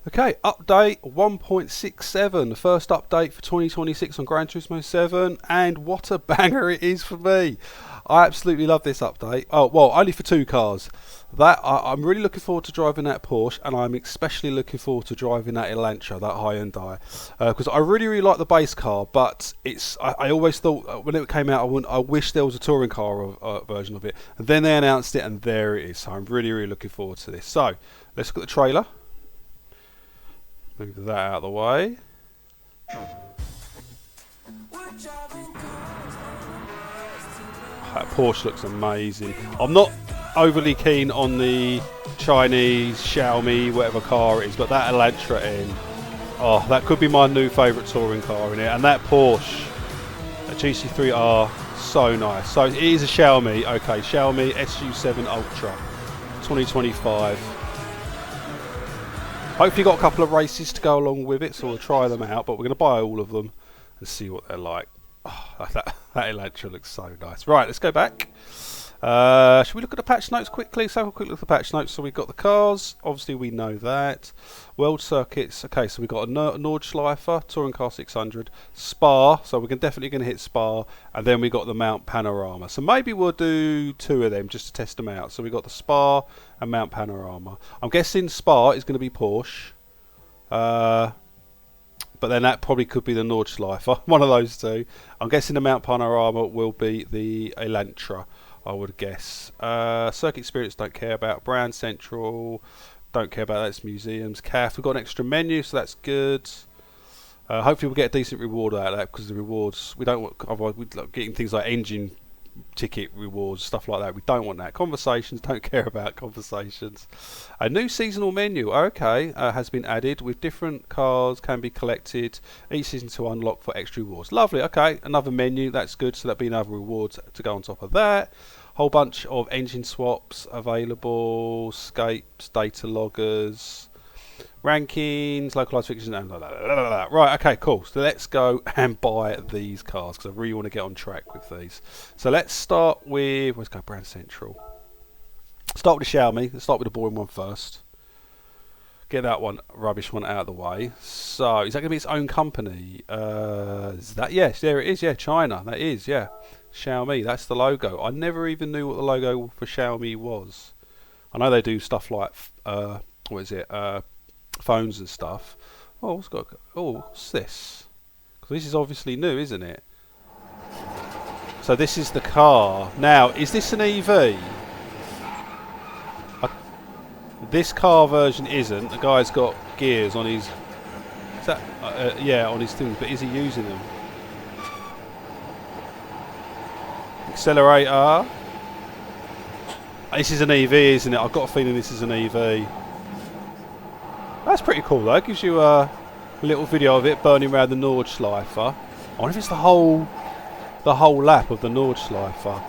Okay, update 1.67, the first update for 2026 on Gran Turismo 7, and what a banger it is for me. I absolutely love this update. Oh, well, only for two cars. I'm really looking forward to driving that Porsche, and I'm especially looking forward to driving that Elantra, that Hyundai, because I really like the base car, but I always thought when it came out, I wish there was a touring car version of it, and then they announced it, and there it is. So I'm really looking forward to this. So let's look at the trailer. Move that out of the way. That Porsche looks amazing. I'm not overly keen on the Chinese Xiaomi, whatever car it is, but that Elantra N, oh, that could be my new favourite touring car in it. And that Porsche, that GT3 R, so nice. So it is a Xiaomi, okay, Xiaomi SU7 Ultra, 2025. Hopefully got a couple of races to go along with it, so we'll try them out, but we're going to buy all of them and see what they're like. Oh, that Elantra looks so nice. Right, let's go back. Should we look at the patch notes quickly? Let's have a quick look at the patch notes. So we've got the cars, obviously we know that. World circuits, okay, so we've got a Nordschleifer, Touring Car 600, Spa, so we're definitely going to hit Spa, and then we got the Mount Panorama. So maybe we'll do two of them just to test them out. So we've got the Spa and Mount Panorama. I'm guessing Spa is going to be Porsche, but then that probably could be the Nordschleifer, one of those two. I'm guessing the Mount Panorama will be the Elantra, I would guess. Circuit experience, don't care about. Brand Central, don't care about that. It's museums. Café, we've got an extra menu, so that's good. Hopefully we'll get a decent reward out of that, because the rewards, we don't want, otherwise we're getting things like engine ticket rewards, stuff like that. We don't want that. Conversations, don't care about conversations. A new seasonal menu, okay, has been added with different cars can be collected each season to unlock for extra rewards. Lovely, okay, another menu, that's good, so that'll be another reward to go on top of that. Whole bunch of engine swaps available, scapes, data loggers, rankings, localized fixtures, and right, okay, cool. So let's go and buy these cars, because I really want to get on track with these. So let's start with, let's go Brand Central. Start with the Xiaomi. Let's start with the boring one first. Get that one, rubbish one, out of the way. So is that going to be its own company? Is that, yes, there it is. Yeah, China. That is, yeah. Xiaomi. That's the logo. I never even knew what the logo for Xiaomi was. I know they do stuff like what is it? Phones and stuff. Oh, what's this? Because this is obviously new, isn't it? So this is the car. Now, is this an EV? This car version isn't. The guy's got gears on his. Is that? Yeah, on his things. But is he using them? Accelerator. This is an EV, isn't it? I've got a feeling this is an EV. That's pretty cool though. It gives you a little video of it burning around the Nordschleifer. I wonder if it's the whole lap of the Nordschleifer.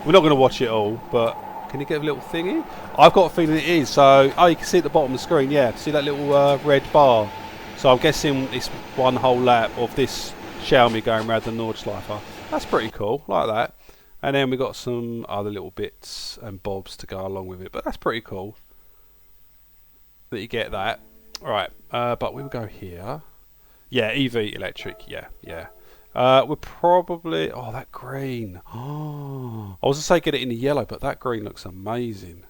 We're not going to watch it all, but can you get a little thingy? I've got a feeling it is. So, oh, you can see at the bottom of the screen. Yeah, see that little red bar. So I'm guessing it's one whole lap of this Xiaomi going around the Nordschleifer. That's pretty cool, like that. And then we got some other little bits and bobs to go along with it, but that's pretty cool that you get that. Right, but we will go here. Yeah, EV electric. Yeah. We're probably, oh, that green. Oh, I was going to say get it in the yellow, but that green looks amazing.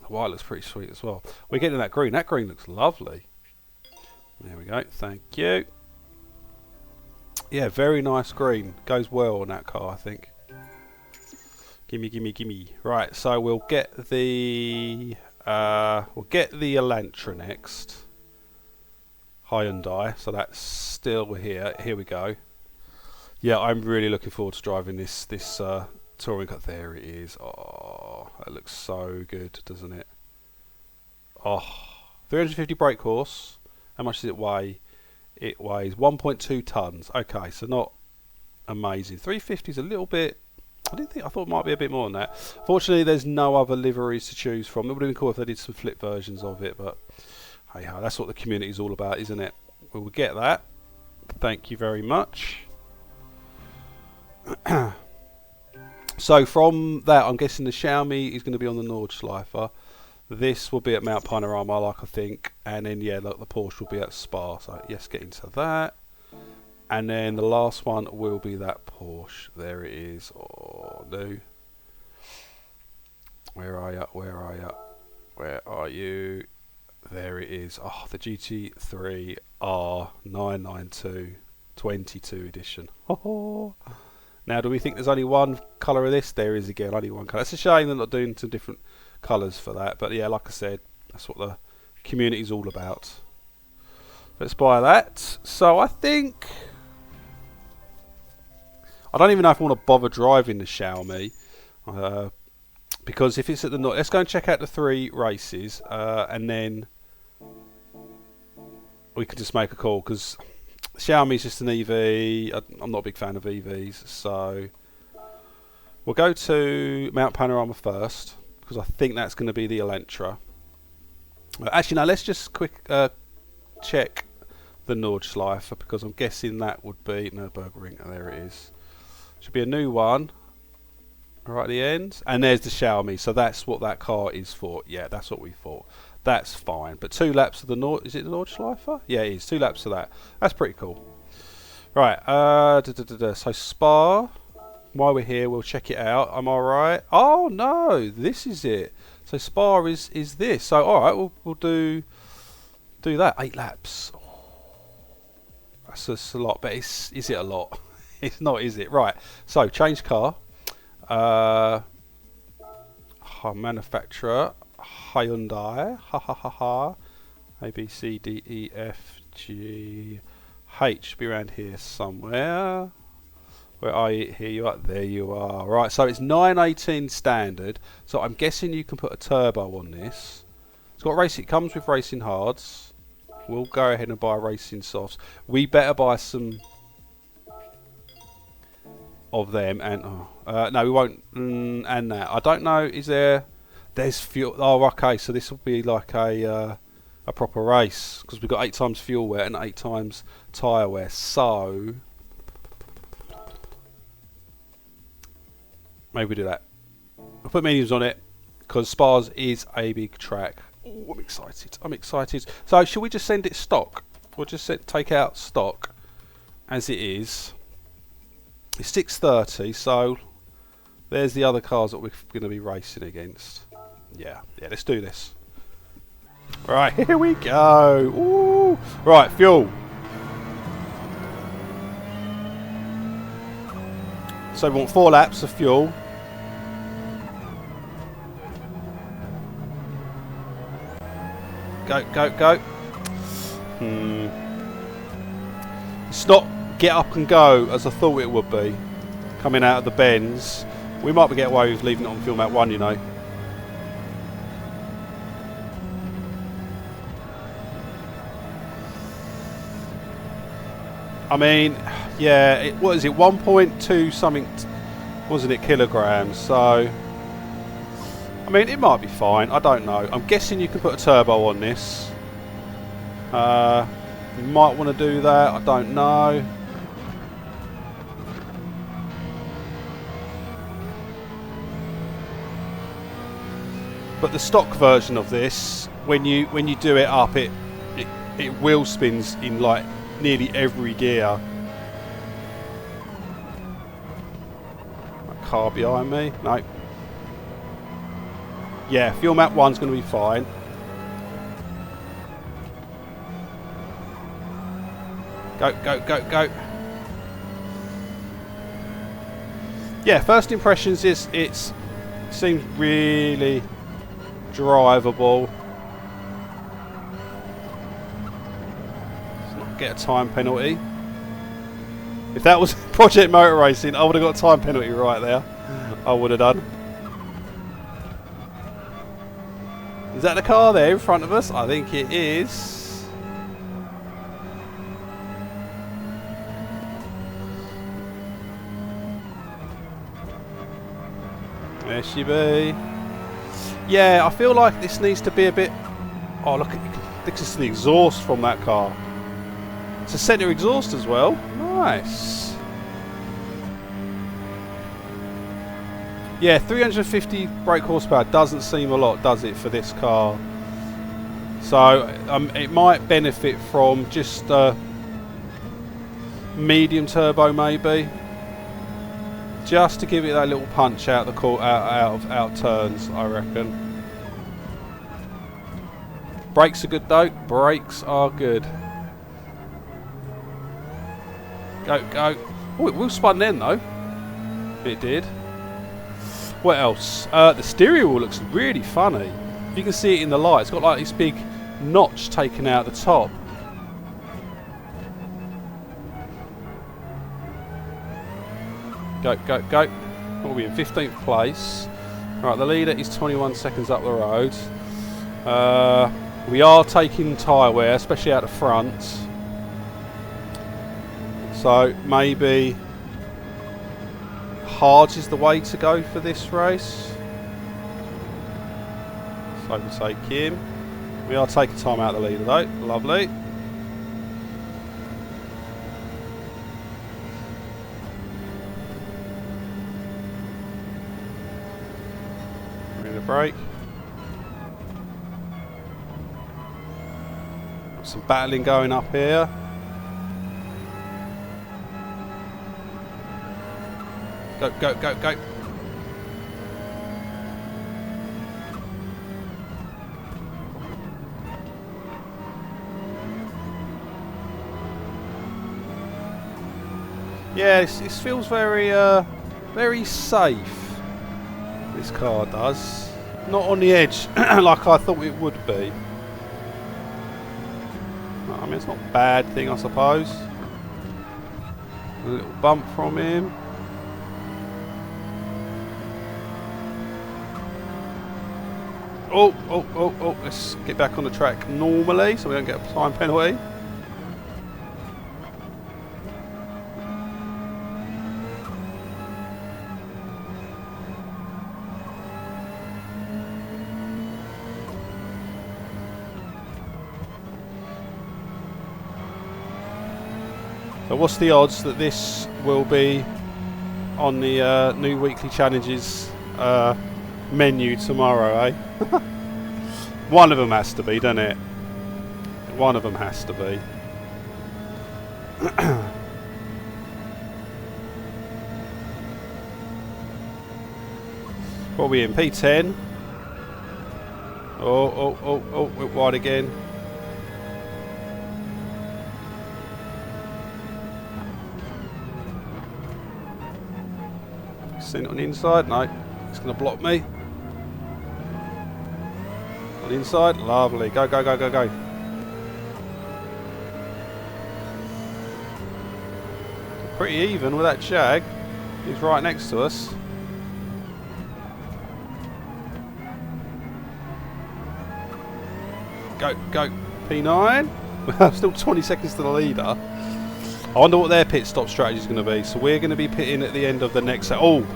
The white looks pretty sweet as well. We're getting that green. That green looks lovely. There we go. Thank you. Yeah, very nice green. Goes well on that car, I think. Gimme. Right, so we'll get the Elantra next. Hyundai, so that's still here. Here we go. Yeah, I'm really looking forward to driving this touring car. There it is. Oh, that looks so good, doesn't it? Oh, 350 brake horse. How much does it weigh? It weighs 1.2 tons. Okay, so not amazing. 350 is a little bit. I thought it might be a bit more than that. Fortunately, there's no other liveries to choose from. It would have been cool if they did some flip versions of it, but hey ho, that's what the community is all about, isn't it? We will get that. Thank you very much. So from that, I'm guessing the Xiaomi is going to be on the Nordschleifer. This will be at Mount Panorama, like I think, and then yeah, look, the Porsche will be at Spa. So yes, get into that. And then the last one will be that Porsche. There it is. Oh no. Where are you? Where are you? Where are you? There it is. Oh, the GT3 R 992 22 edition. Oh. Now, do we think there's only one colour of this? There is again, only one colour. It's a shame they're not doing some different colours for that. But yeah, like I said, that's what the community's all about. Let's buy that. So I think... I don't even know if I want to bother driving the Xiaomi. Because if it's at the north... Let's go and check out the 3 races. And then we can just make a call. Because Xiaomi's just an EV. I'm not a big fan of EVs. So we'll go to Mount Panorama first. Because I think that's going to be the Elantra. Actually, no, let's just quick check the Nordschleife. Because I'm guessing that would be... No, Burgering. There it is. Should be a new one. Right at the end. And there's the Xiaomi. So that's what that car is for. Yeah, that's what we thought. That's fine. But 2 laps of the Nord... Is it the Nordschleife? Yeah, it is. 2 laps of that. That's pretty cool. Right. So Spa. While we're here, we'll check it out. Am I right? Oh, no. This is it. So Spa is this. So, all right. We'll do that. 8 laps. Oh, that's just a lot. But is it a lot? It's not, is it? Right. So, change car. Manufacturer Hyundai. A B C D E F G H. Be around here somewhere. Where are you? Here you are. There you are. Right. So it's 918 standard. So I'm guessing you can put a turbo on this. It's got race. It comes with racing hards. We'll go ahead and buy racing softs. We better buy some of them, and no, we won't. And that I don't know. Is there's fuel? Oh, okay. So this will be like a proper race because we've got 8 times fuel wear and 8 times tyre wear. So maybe we do that. I'll put mediums on it because Spas is a big track. Oh, I'm excited. I'm excited. So should we just send it stock? We'll just take out stock as it is. It's 6:30, so there's the other cars that we're going to be racing against. Yeah, let's do this. Right, here we go. Ooh. Right, fuel. So we want 4 laps of fuel. Go, go, go. It's not get up and go as I thought it would be. Coming out of the bends. We might be getting away with leaving it on fuel map 1, you know. I mean, yeah, what is it? 1.2 something, wasn't it, kilograms? So, I mean, it might be fine. I don't know. I'm guessing you can put a turbo on this. You might want to do that. I don't know. But the stock version of this, when you do it up, it wheel spins in like nearly every gear. That car behind me? No. Yeah, fuel map 1's going to be fine. Go, go, go, go. Yeah, first impressions is it seems really drivable. Let's not get a time penalty. If that was Project Motor Racing, I would have got a time penalty right there. I would have done. Is that the car there in front of us? I think it is. There she be. Yeah, I feel like this needs to be a bit... Oh, look at this is the exhaust from that car. It's a centre exhaust as well. Nice. Yeah, 350 brake horsepower doesn't seem a lot, does it, for this car? So it might benefit from just medium turbo, maybe, just to give it that little punch out the out turns, I reckon. Brakes are good though. Brakes are good. Go, go. Oh, it will spun then though. It did. What else? The steering wheel looks really funny. You can see it in the light. It's got like this big notch taken out the top. Go, go, go. What are we in? 15th place. Right, the leader is 21 seconds up the road. We are taking tyre wear, especially out the front. So maybe hard is the way to go for this race. So we'll take him. We are taking time out the leader though. Lovely. We're in a break. Some battling going up here. Go, go, go, go. Yeah, this feels very, very safe. This car does. Not on the edge like I thought it would be. I mean, it's not a bad thing, I suppose. A little bump from him. Oh, oh, oh, oh. Let's get back on the track normally so we don't get a time penalty. So what's the odds that this will be on the new weekly challenges menu tomorrow, eh? One of them has to be, doesn't it? One of them has to be. What are we in? P10? Oh, oh, oh, oh, went wide again. Seen it on the inside? No, it's going to block me. On the inside, lovely. Go, go, go, go, go. Pretty even with that Jag. He's right next to us. Go, go. P9. Still 20 seconds to the leader. I wonder what their pit stop strategy is going to be. So we're going to be pitting at the end of the next... Oh!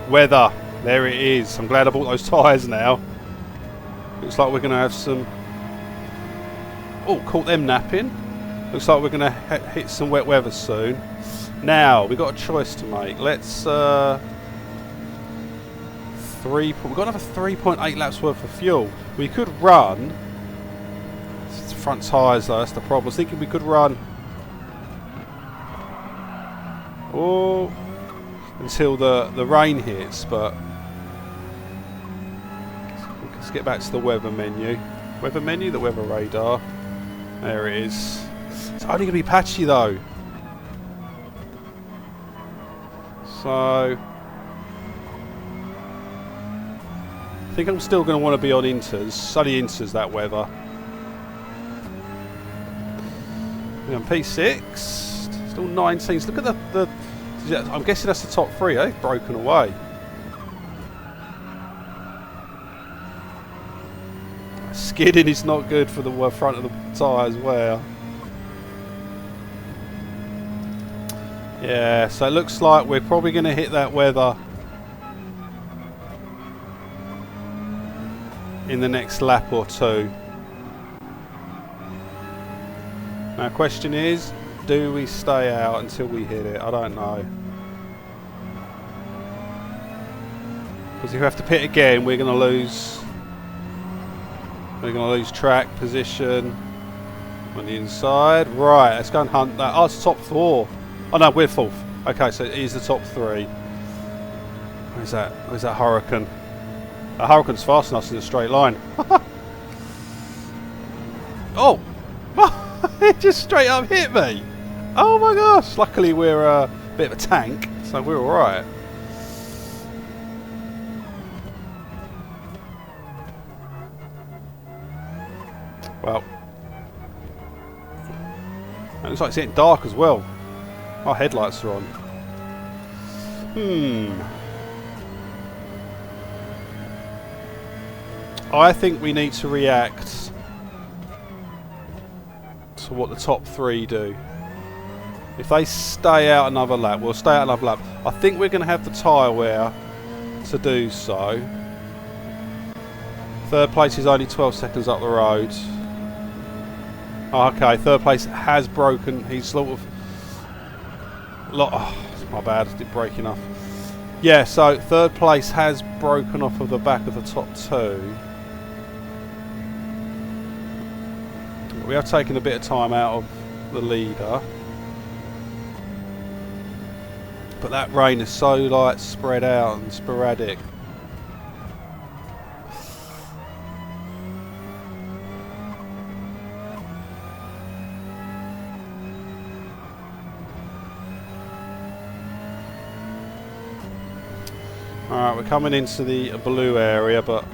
Weather. There it is. I'm glad I bought those tyres now. Looks like we're going to have some... Oh, caught them napping. Looks like we're going to hit some wet weather soon. Now, we've got a choice to make. Let's... we've got another 3.8 laps worth of fuel. We could run... Front tyres though, that's the problem. I was thinking we could run until the rain hits, but let's get back to the weather menu. Weather menu, the weather radar. There it is. It's only going to be patchy though. So I think I'm still going to want to be on inters. Sunny inters, that weather. We're on P6, still 19s. Look at the I'm guessing that's the top three, eh? Broken away. Skidding is not good for the front of the tyre as well. Yeah, so it looks like we're probably going to hit that weather in the next lap or two. Now, question is, do we stay out until we hit it? I don't know. Because if we have to pit again, we're going to lose. We're going to lose track position on the inside. Right, let's go and hunt that. Oh, it's the top 4. Oh no, we're 4th. Okay, so it is the top 3. Where's that? Where's that Hurricane? That Hurricane's fast enough in a straight line. Oh! It just straight up hit me. Oh my gosh! Luckily we're a bit of a tank, so we're alright. Well, it looks like it's getting dark as well. Our headlights are on. I think we need to react to what the top 3 do. If they stay out another lap, we'll stay out another lap. I think we're going to have the tyre wear to do so. 3rd place is only 12 seconds up the road. Oh, okay, 3rd place has broken. He's sort of... Oh, my bad, I didn't break enough. Yeah, so 3rd place has broken off of the back of the top 2. We have taken a bit of time out of the leader. But that rain is so like spread out and sporadic. Alright, we're coming into the blue area, but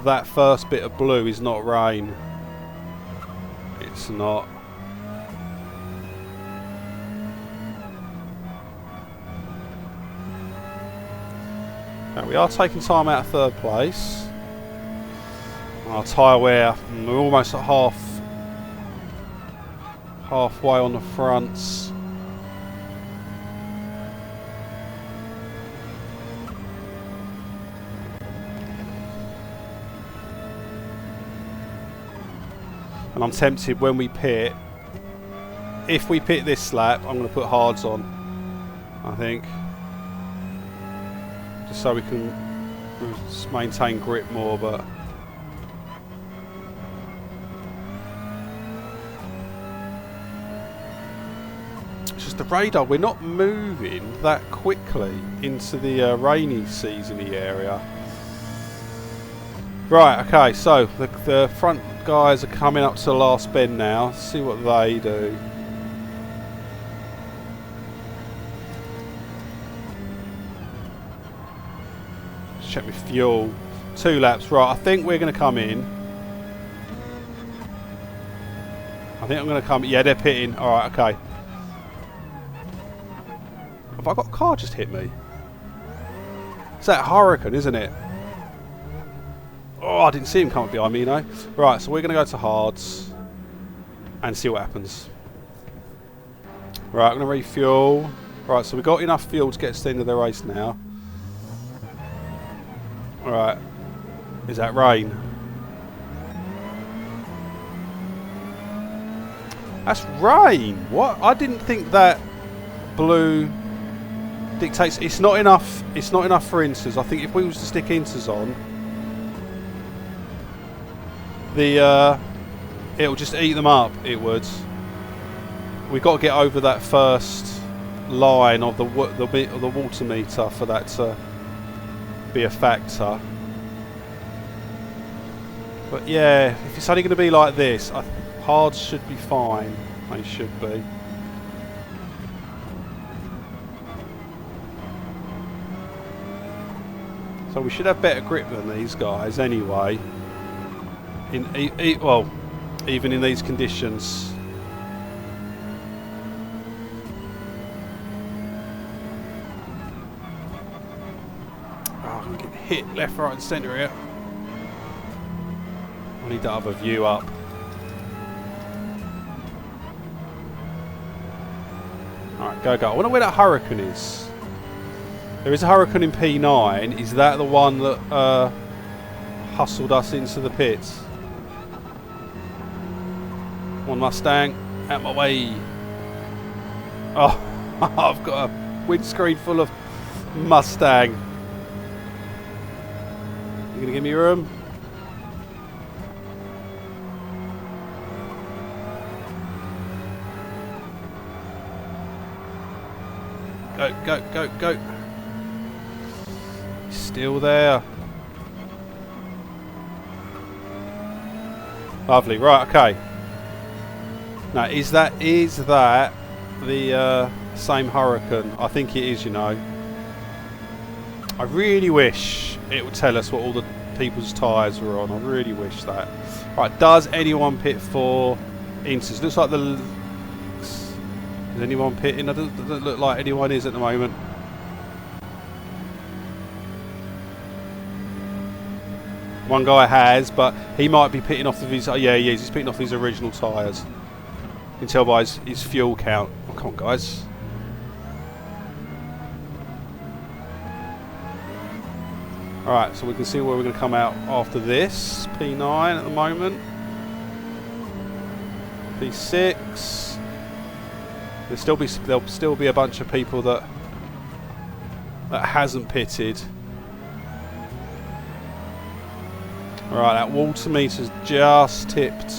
that first bit of blue is not rain. It's not. Now we are taking time out of 3rd place. Our tyre wear, we're almost at halfway on the fronts. And I'm tempted when we pit, if we pit this lap, I'm going to put hards on, I think. Just so we can just maintain grip more, but... It's just the radar, we're not moving that quickly into the rainy seasony area. Right, okay, so the front guys are coming up to the last bend now. Let's see what they do. Let's check my fuel. 2 laps, right, I think we're going to come in. I think I'm going to come, yeah, they're pitting. Alright, okay. Have I got a car just hit me? It's that Hurricane, isn't it? Oh, I didn't see him come up behind me, you know. Right, so we're going to go to hards and see what happens. Right, I'm going to refuel. Right, so we've got enough fuel to get us to the end of the race now. Alright. Is that rain? That's rain! What? I didn't think that blue dictates... It's not enough. It's not enough for inters. I think if we was to stick inters on... it'll just eat them up. It would. We've got to get over that first line of the water meter for that to be a factor. But yeah, if it's only going to be like this, hards should be fine. They should be. So we should have better grip than these guys anyway. Well, even in these conditions. Oh, I'm going to get hit left, right and centre here. I need that other view up. Alright, go, go. I wonder where that Hurricane is. There is a Hurricane in P9. Is that the one that hustled us into the pits? One Mustang, out my way. Oh, I've got a windscreen full of Mustang. You gonna give me room? Go, go, go, go. Still there. Lovely. Right, okay. Now, is that the same Huracan? I think it is, you know. I really wish it would tell us what all the people's tyres were on. I really wish that. Right, does anyone pit for Inters? Looks like the... Is anyone pitting? It doesn't look like anyone is at the moment. One guy has, but he might be pitting off of his... Oh, yeah, he is. He's pitting off his original tyres. You can tell by his fuel count. Oh, come on, guys. Alright, so we can see where we're going to come out after this. P9 at the moment. P6. There'll still be a bunch of people that hasn't pitted. Right, that water meter's just tipped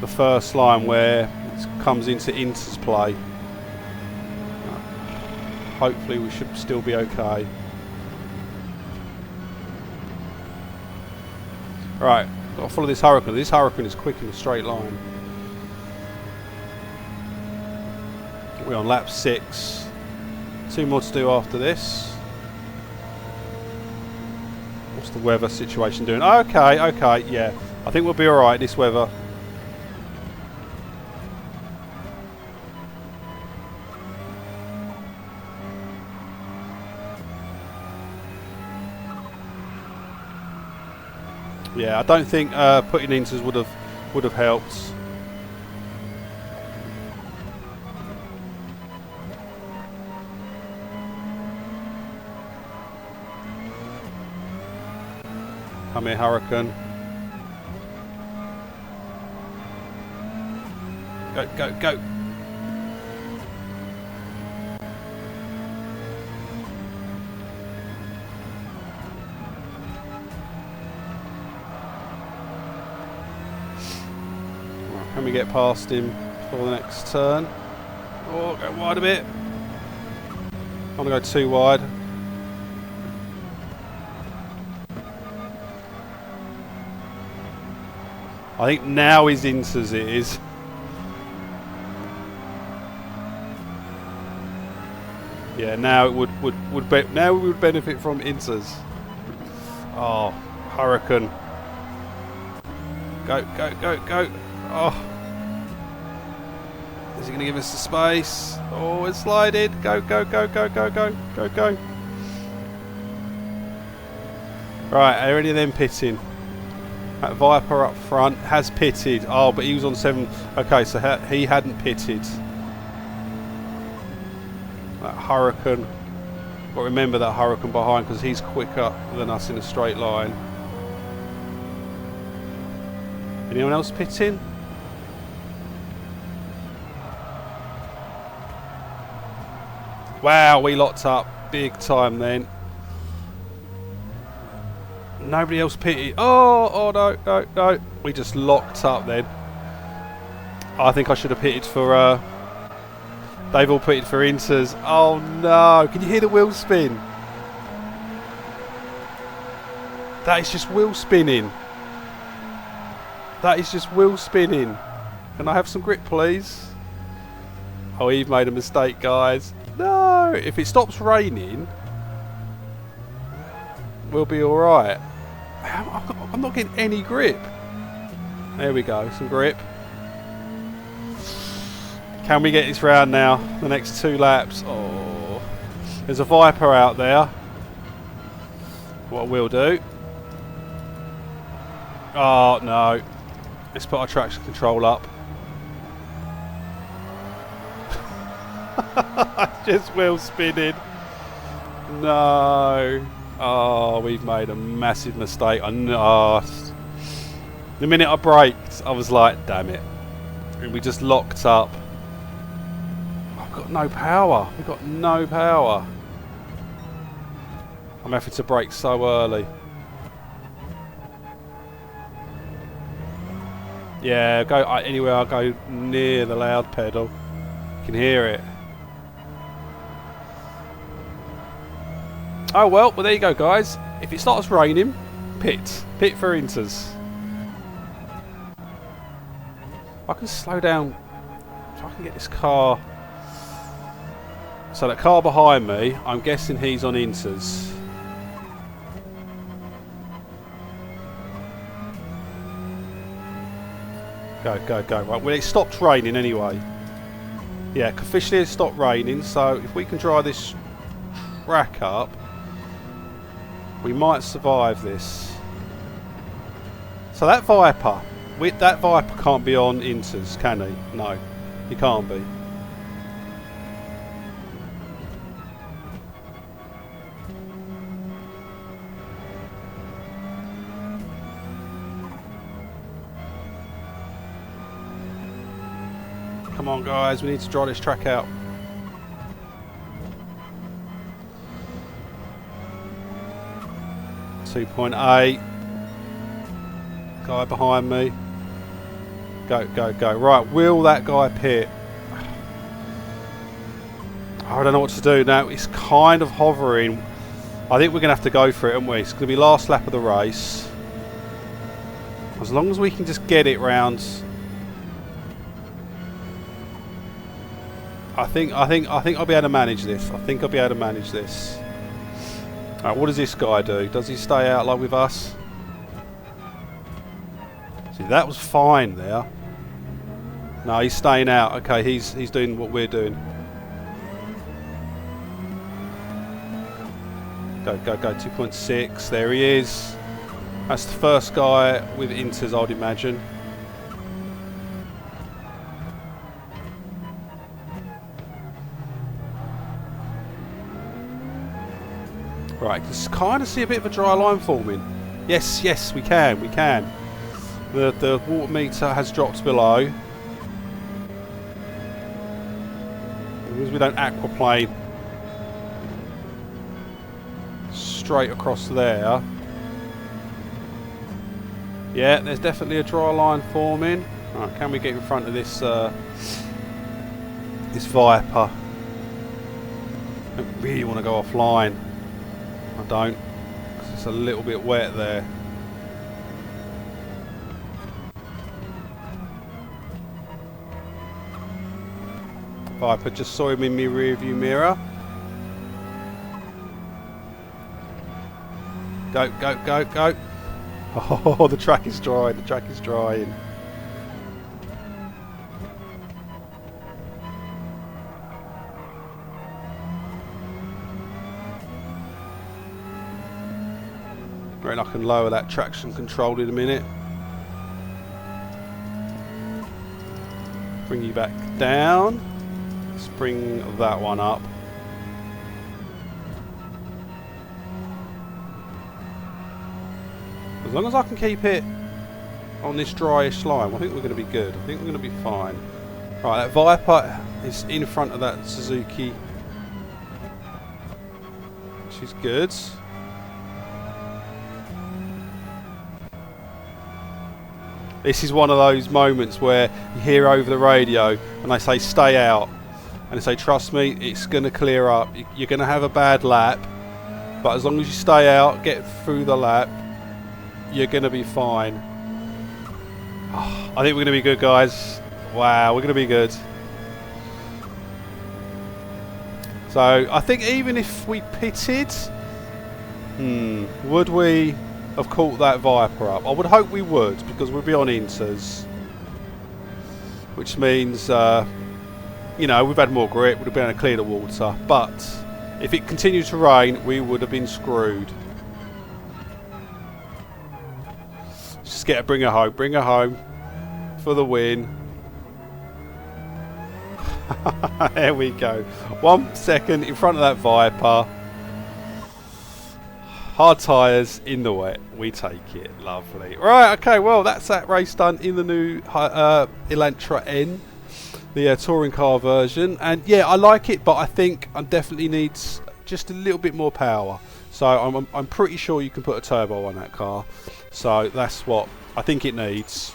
the first line where it comes into Inter's play. Hopefully we should still be okay. Right, got to follow this Huracan. This Huracan is quick in a straight line. We're on lap 6. 2 more to do after this. What's the weather situation doing? Okay, okay, yeah. I think we'll be alright this weather. Yeah, I don't think putting Inters would have helped. Come here, Huracan. Go, go, go. Can we get past him for the next turn? Oh, go wide a bit. I'm going to go too wide. I think now is Inters it is. Yeah, now it now we would benefit from Inters. Oh, Huracan. Go, go, go, go. Oh. Is he going to give us the space? Oh, it's slided. Go, go, go, go, go, go, go, go. Right, are any of them pitting? That Viper up front has pitted. Oh, but he was on 7. Okay, so he hadn't pitted. That Huracan. Got to remember that Huracan behind because he's quicker than us in a straight line. Anyone else pitting? Wow, we locked up big time then. Nobody else pitted. Oh no, no, no. We just locked up then. I think I should have pitted for... they've all pitted for Inters. Oh no. Can you hear the wheel spin? That is just wheel spinning. That is just wheel spinning. Can I have some grip, please? Oh, you've made a mistake, guys. No. If it stops raining, we'll be alright. I'm not getting any grip. There we go, some grip. Can we get this round now? The next 2 laps. Oh, there's a Viper out there. What we'll do. Oh no. Let's put our traction control up. Just wheel spinning. No. Oh, we've made a massive mistake. I know. The minute I braked, I was like, damn it. And we just locked up. I've got no power. We've got no power. I'm having to brake so early. Yeah, go anywhere I go near the loud pedal, you can hear it. Oh well, there you go, guys. If it starts raining, pit for inters. I can slow down. If I can get this car. So that car behind me, I'm guessing he's on inters. Go, go, go. Right, well, it stopped raining anyway. Yeah, officially it stopped raining, so if we can dry this track up, we might survive this. So that Viper can't be on inters, can he? No, he can't be. Come on, guys, we need to dry this track out. .8. Guy behind me. Go, go, go. Right, will that guy pit? I don't know what to do now. It's kind of hovering. I think we're going to have to go for it, aren't we? It's going to be last lap of the race. As long as we can just get it round. I think I'll be able to manage this. Alright, what does this guy do? Does he stay out like with us? See, that was fine there. No, he's staying out. Okay, he's doing what we're doing. Go, go, go. 2.6. There he is. That's the first guy with inters, I'd imagine. Right, you can kind of see a bit of a dry line forming. Yes, yes, we can. The water meter has dropped below. As long as we don't aquaplane straight across there. Yeah, there's definitely a dry line forming. Right, can we get in front of this this Viper? I don't really want to go offline. I don't, because it's a little bit wet there. Viper just saw him in my rear view mirror. Go, go, go, go. Oh, the track is dry, the track is drying. I reckon I can lower that traction control in a minute. Bring you back down. Let's bring that one up. As long as I can keep it on this dryish line, I think we're going to be good. I think we're going to be fine. Right, that Viper is in front of that Suzuki. She's good. This is one of those moments where you hear over the radio and they say stay out, and they say trust me, it's going to clear up. You're going to have a bad lap, but as long as you stay out, get through the lap, you're going to be fine. Oh, I think we're going to be good, guys. Wow, we're going to be good. So I think even if we pitted, would we have caught that Viper up? I would hope we would, because we'll be on inters, which means you know, we've had more grip, would have been able to clear the water, but if it continued to rain we would have been screwed. Just get a bring her home for the win. There we go, 1 second in front of that Viper. Hard tyres in the wet, we take it. Lovely. Right, okay, well that's that race done in the new ELANTRA N, the touring car version, and yeah, I like it, but I think it definitely needs just a little bit more power. So I'm pretty sure you can put a turbo on that car, so that's what I think it needs.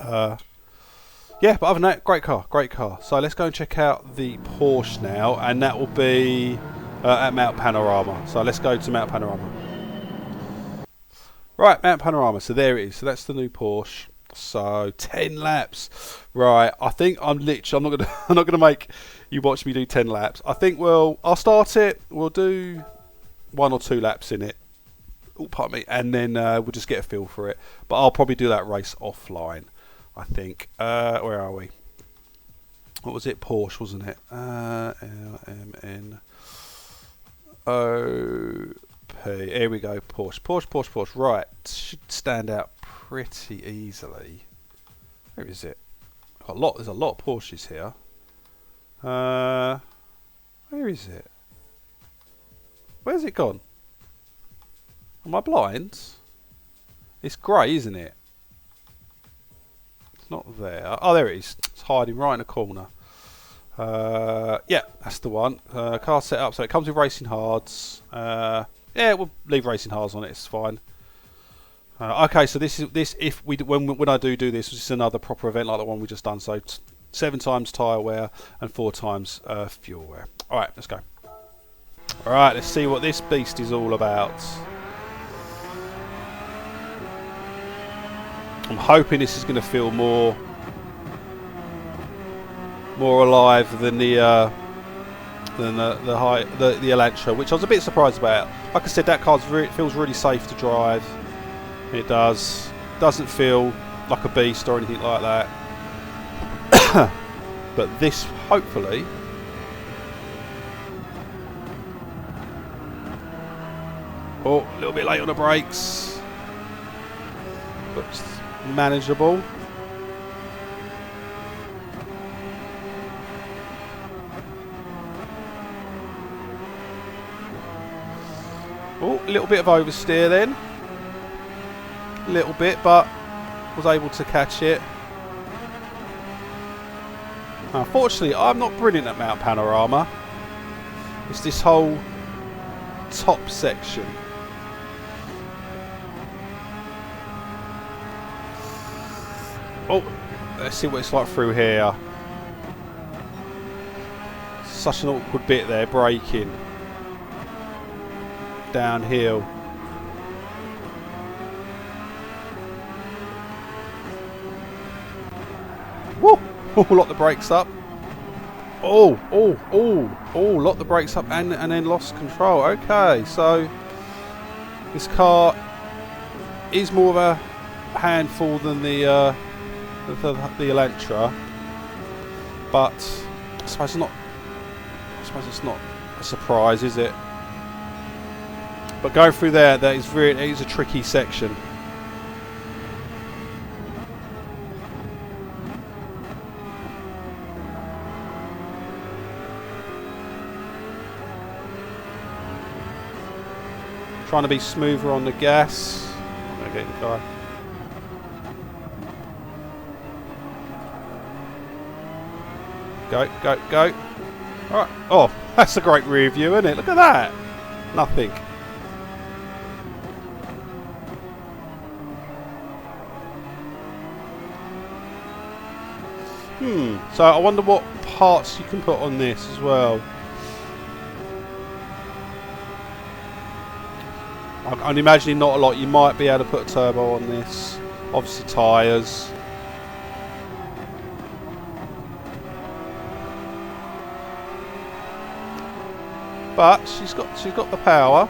Yeah, but other than that, great car, great car. So let's go and check out the Porsche now, and that will be at Mount Panorama. So let's go to Mount Panorama. Right, Mount Panorama. So there it is. So that's the new Porsche. So 10 laps. Right, I think I'm not gonna I'm not gonna make you watch me do 10 laps. I think I'll start it. We'll do 1 or 2 laps in it. Oh, pardon me, and then we'll just get a feel for it. But I'll probably do that race offline, I think. Where are we? What was it? Porsche, wasn't it? LMNOP. Here we go. Porsche. Right, should stand out pretty easily. Where is it? There's a lot of Porsches here. Where is it? Where's it gone? Am I blind? It's grey, isn't it? It's not there. Oh, there it is. It's hiding right in the corner. Yeah, that's the one. Car set up, so it comes with racing hards. Yeah, we'll leave racing hards on it. It's fine. Okay, so when I do this, this is another proper event like the one we just done. So 7 times tyre wear and 4 times fuel wear. All right, let's go. All right, let's see what this beast is all about. I'm hoping this is going to feel more alive than the Elantra, which I was a bit surprised about. Like I said, that car feels really safe to drive. It doesn't feel like a beast or anything like that. But this, hopefully, oh, a little bit late on the brakes, but manageable. Oh, a little bit of oversteer then. A little bit, but was able to catch it. Unfortunately, I'm not brilliant at Mount Panorama. It's this whole top section. Oh, let's see what it's like through here. Such an awkward bit there, braking. Downhill. Woo! Lock the brakes up. Oh, lock the brakes up and then lost control. Okay, so this car is more of a handful than the Elantra, but I suppose it's not a surprise, is it? But going through there, it is a tricky section. Trying to be smoother on the gas. I'm gonna get in the car. Go. Alright. Oh, that's a great rear view, isn't it? Look at that. Nothing. So I wonder what parts you can put on this as well. I'm imagining not a lot. You might be able to put a turbo on this. Obviously tyres. But she's got the power.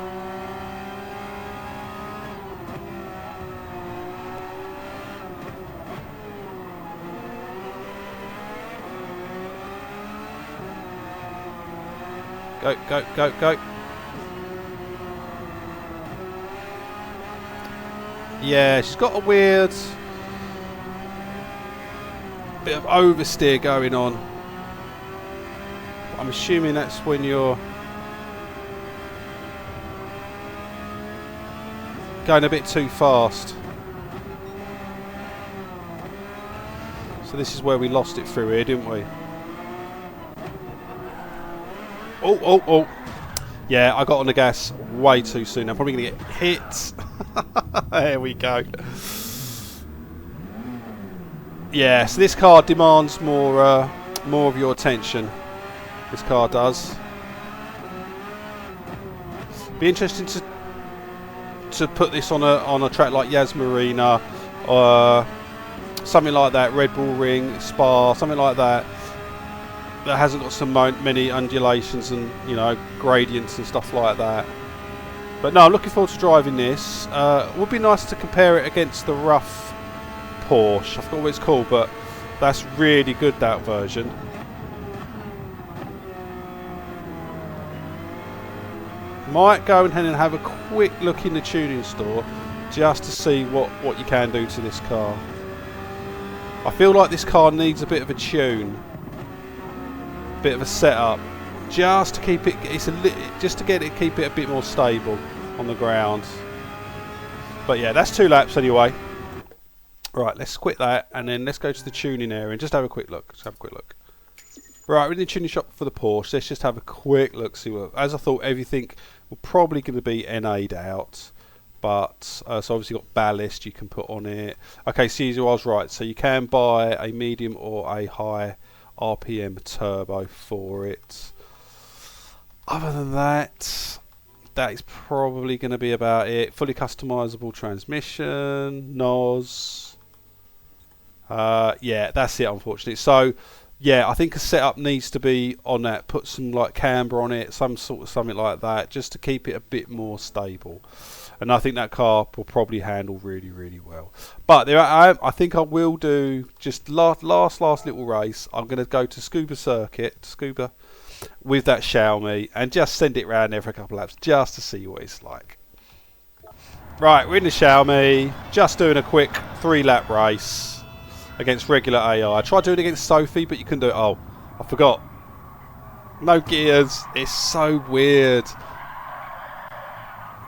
Go. Yeah, she's got a weird bit of oversteer going on. I'm assuming that's when you're going a bit too fast. So this is where we lost it through here, didn't we? Oh. Yeah, I got on the gas way too soon. I'm probably going to get hit. There we go. Yeah, so this car demands more of your attention. This car does. Be interesting to put this on a track like Yas Marina or something like that, Red Bull Ring, Spa, something like that. That hasn't got so many undulations and, you know, gradients and stuff like that. But no, I'm looking forward to driving this. It would be nice to compare it against the rough Porsche. I forgot what it's called, but that's really good, that version. Might go ahead and have a quick look in the tuning store just to see what you can do to this car. I feel like this car needs a bit of a tune, bit of a setup, just to keep it. Keep it a bit more stable on the ground. But yeah, that's 2 laps anyway. Right, let's quit that and then let's go to the tuning area and just have a quick look. Right, we're in the tuning shop for the Porsche. Let's just have a quick look. See what. As I thought, everything will probably going to be NA'd out, but so obviously got ballast you can put on it. Okay, Caesar, I was right. So you can buy a medium or a high RPM turbo for it. Other than that, that is probably going to be about it. Fully customizable transmission, NOS. Yeah, that's it, unfortunately. So yeah, I think a setup needs to be on that. Put some like camber on it, some sort of something like that, just to keep it a bit more stable. And I think that car will probably handle really, really well. But there, I think I will do just last little race. I'm going to go to Scuba with that Xiaomi and just send it round there for a couple of laps just to see what it's like. Right, we're in the Xiaomi, just doing a quick 3-lap race against regular AI. I tried doing it against Sophie, but you couldn't do it. Oh, I forgot. No gears. It's so weird.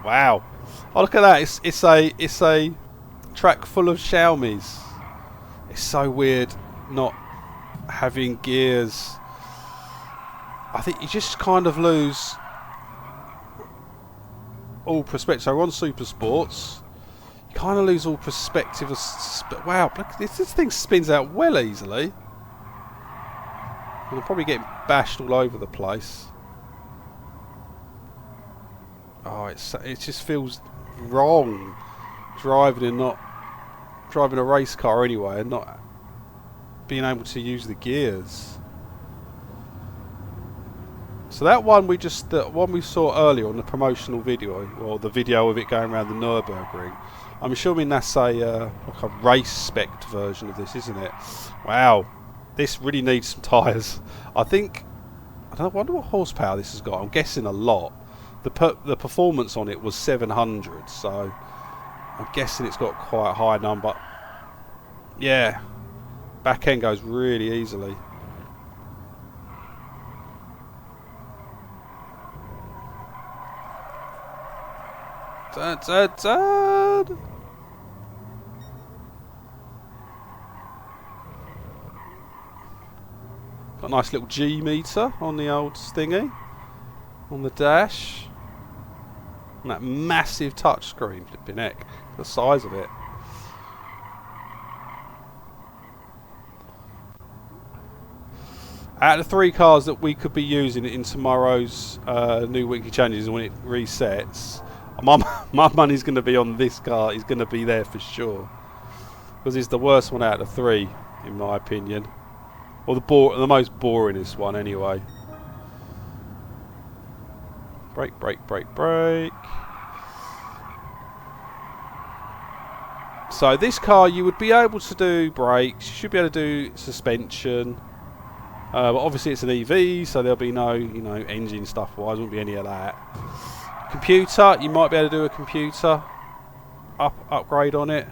Wow. Oh, look at that. It's a track full of Xiaomis. It's so weird not having gears. I think you just kind of lose all perspective. So we're on Super Sports. You kind of lose all perspective. Wow, look, this thing spins out well easily. And I'm probably getting bashed all over the place. Oh, it just feels wrong driving a race car anyway, and not being able to use the gears. So that one the one we saw earlier on the promotional video, or the video of it going around the Nürburgring, I'm assuming that's like a race spec version of this, isn't it? Wow, this really needs some tyres. I wonder what horsepower this has got. I'm guessing a lot. The performance on it was 700, so I'm guessing it's got quite a high number. Yeah, back end goes really easily. Dun, dun, dun. Got a nice little G meter on the old thingy, on the dash. And that massive touchscreen, flipping heck, the size of it. Out of the 3 cars that we could be using in tomorrow's new weekly challenges when it resets, my money's going to be on this car. He's going to be there for sure, because it's the worst one out of the 3, in my opinion, or the most boringest one anyway. Brake, brake, brake, brake. So this car, you would be able to do brakes. You should be able to do suspension. But obviously it's an EV, so there'll be no, engine stuff-wise. Won't be any of that. Computer, you might be able to do a computer upgrade on it.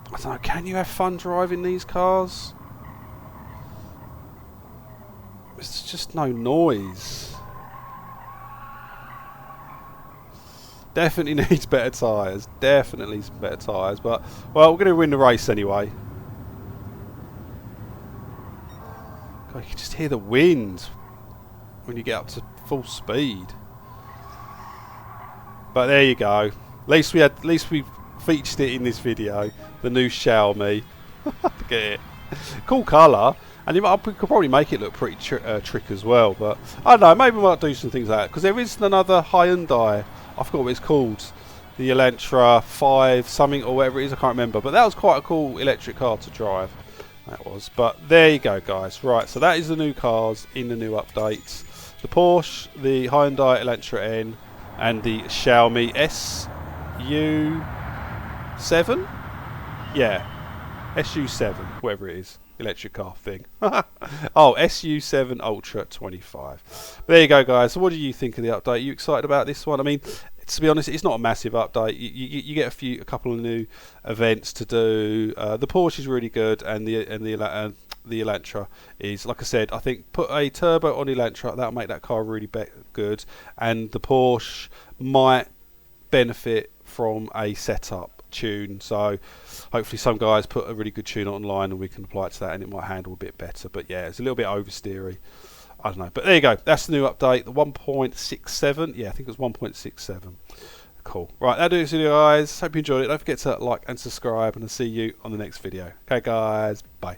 I don't know. Can you have fun driving these cars? There's just no noise. Definitely needs better tyres. Definitely some better tyres. But, well, we're going to win the race anyway. God, you can just hear the wind when you get up to full speed. But there you go. At least we featured it in this video. The new Xiaomi. Look at it. Cool colour. And we could probably make it look pretty trick as well. But I don't know. Maybe we might do some things like that. Because there is another Hyundai. I forgot what it's called. The ELANTRA 5 something or whatever it is. I can't remember. But that was quite a cool electric car to drive. That was. But there you go, guys. Right. So that is the new cars in the new updates. The Porsche, the Hyundai ELANTRA N, and the Xiaomi SU7? Yeah, SU7, whatever it is, electric car thing. Oh, SU7 Ultra 25. But there you go, guys. So what do you think of the update? Are you excited about this one? I mean, to be honest, it's not a massive update. You get a couple of new events to do. The Porsche is really good, and the Elantra is, like I said, I think put a turbo on Elantra, that'll make that car really good, and the Porsche might benefit from a setup tune, so hopefully some guys put a really good tune online and we can apply it to that and it might handle a bit better. But yeah, it's a little bit oversteery, I don't know, but there you go. That's the new update, the 1.67. yeah, I think it was 1.67. Cool. Right, that'll do this video, guys. Hope you enjoyed it. Don't forget to like and subscribe, and I'll see you on the next video. Okay, guys, bye.